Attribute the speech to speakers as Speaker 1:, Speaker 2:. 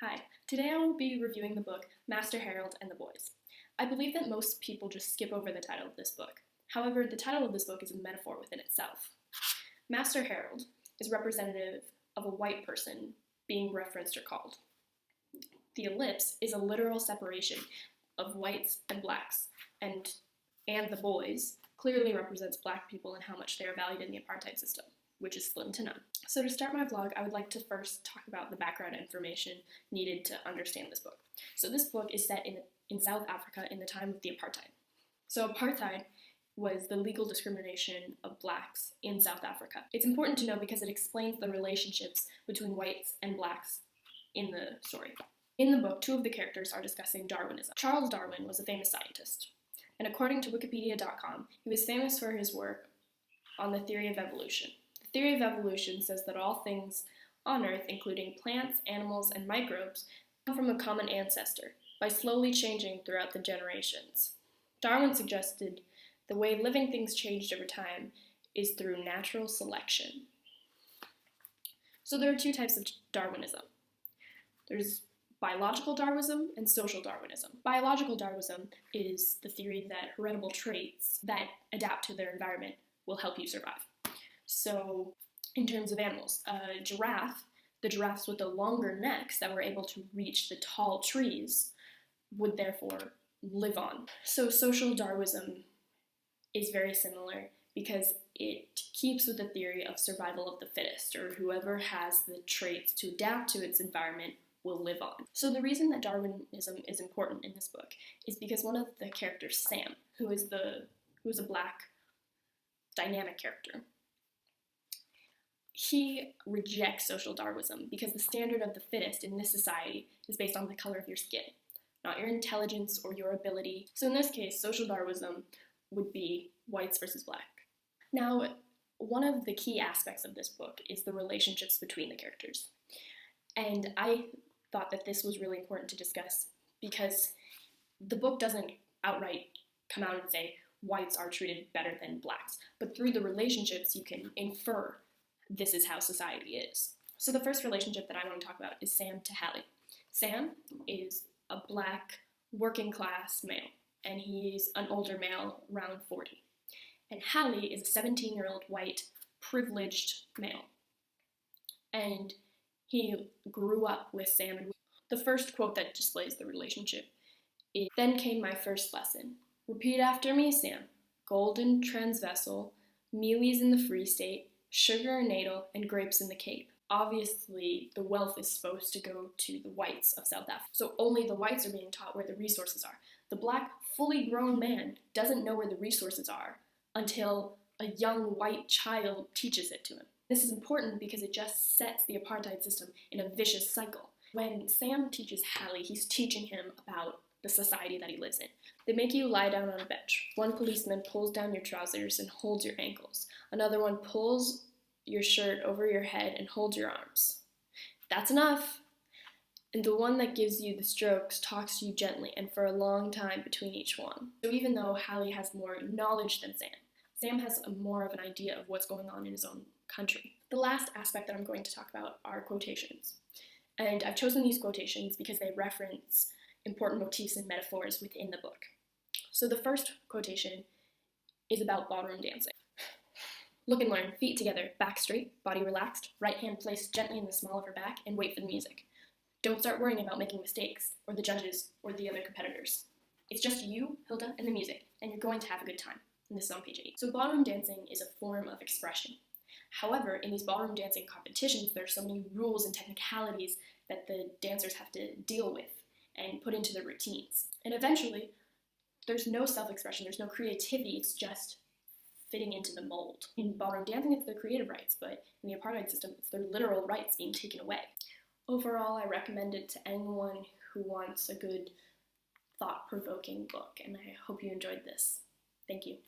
Speaker 1: Hi, today I will be reviewing the book Master Harold and the Boys. I believe that most people just skip over the title of this book. However, the title of this book is a metaphor within itself. Master Harold is representative of a white person being referenced or called. The ellipse is a literal separation of whites and blacks, and the boys clearly represents black people and how much they are valued in the apartheid system, which is slim to none. So to start my vlog, I would like to first talk about the background information needed to understand this book. So this book is set in South Africa in the time of the apartheid. So apartheid was the legal discrimination of blacks in South Africa. It's important to know because it explains the relationships between whites and blacks in the story. In the book, two of the characters are discussing Darwinism. Charles Darwin was a famous scientist, and according to Wikipedia.com, he was famous for his work on the theory of evolution. The theory of evolution says that all things on Earth, including plants, animals, and microbes, come from a common ancestor by slowly changing throughout the generations. Darwin suggested the way living things changed over time is through natural selection. So there are two types of Darwinism. There's biological Darwinism and social Darwinism. Biological Darwinism is the theory that heritable traits that adapt to their environment will help you survive. So in terms of animals, a giraffe, the giraffes with the longer necks that were able to reach the tall trees would therefore live on. So social Darwinism is very similar because it keeps with the theory of survival of the fittest, or whoever has the traits to adapt to its environment will live on. So the reason that Darwinism is important in this book is because one of the characters, Sam, who is a black dynamic character, he rejects social Darwinism because the standard of the fittest in this society is based on the color of your skin, not your intelligence or your ability. So in this case, social Darwinism would be whites versus black. Now, one of the key aspects of this book is the relationships between the characters. And I thought that this was really important to discuss because the book doesn't outright come out and say whites are treated better than blacks, but through the relationships you can infer this is how society is. So the first relationship that I want to talk about is Sam to Hallie. Sam is a black working class male, and he's an older male, around 40. And Hallie is a 17-year-old white privileged male. And he grew up with Sam. And the first quote that displays the relationship is, "Then came my first lesson. Repeat after me, Sam. Golden transvessel, mealies in the Free State, sugar and natal, and grapes in the Cape." Obviously, the wealth is supposed to go to the whites of South Africa. So only the whites are being taught where the resources are. The black, fully grown man doesn't know where the resources are until a young white child teaches it to him. This is important because it just sets the apartheid system in a vicious cycle. When Sam teaches Hallie, he's teaching him about the society that he lives in. They make you lie down on a bench. One policeman pulls down your trousers and holds your ankles. Another one pulls your shirt over your head and holds your arms. That's enough. And the one that gives you the strokes talks to you gently and for a long time between each one. So even though Hallie has more knowledge than Sam has more of an idea of what's going on in his own country. The last aspect that I'm going to talk about are quotations. And I've chosen these quotations because they reference important motifs and metaphors within the book. So the first quotation is about ballroom dancing. "Look and learn, feet together, back straight, body relaxed, right hand placed gently in the small of her back, and wait for the music. Don't start worrying about making mistakes, or the judges, or the other competitors. It's just you, Hilda, and the music, and you're going to have a good time." And this is on page 8. So ballroom dancing is a form of expression. However, in these ballroom dancing competitions, there are so many rules and technicalities that the dancers have to deal with and put into their routines. And eventually, there's no self-expression, there's no creativity, it's just fitting into the mold. In ballroom dancing, it's their creative rights, but in the apartheid system, it's their literal rights being taken away. Overall, I recommend it to anyone who wants a good, thought-provoking book, and I hope you enjoyed this. Thank you.